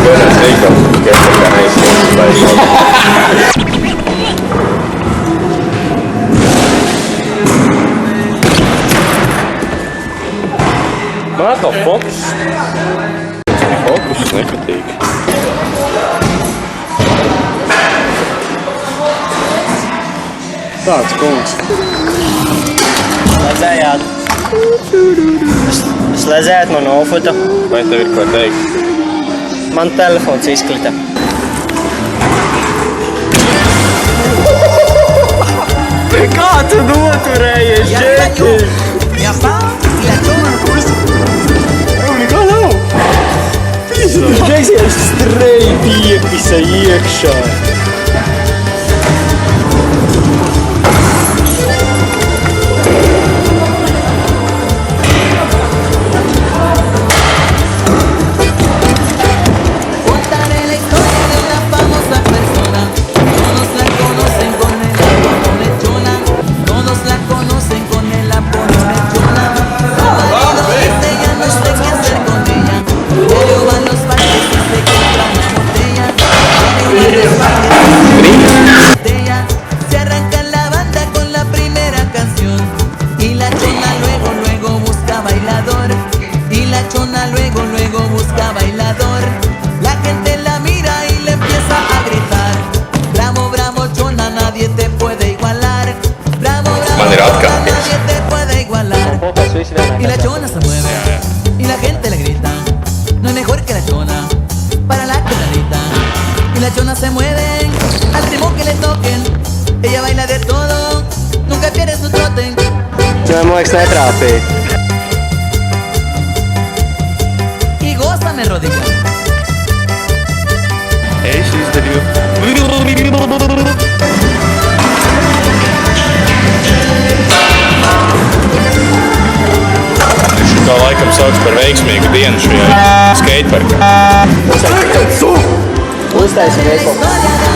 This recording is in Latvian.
Pēdējais veikals, tikai tā kā neizsniedz. Man atkal fokus. Fokus nepatīk. Tāds kungs. Slēdzējāt. Slēdzējāt man ofutu. Vai tev ir ko teikt? Man telefons izklita. Kā tu noturējies, Džeki? Nekā nav. Džeks jau streipi iepisa iekšā. Man ir atkāpies. Y la chona se mueve y la gente le grita, no hay mejor que la chona para la canadita. Y la chona se mueve al ritmo que le toquen, ella baila de todo, nunca pierde su trote. Man liekas netrāpīja. Y gózame rodilla. Es izdarīju. Tā laikam sauc par veiksmīgu dienu šajā skateparkā. Uztaisim veikalu.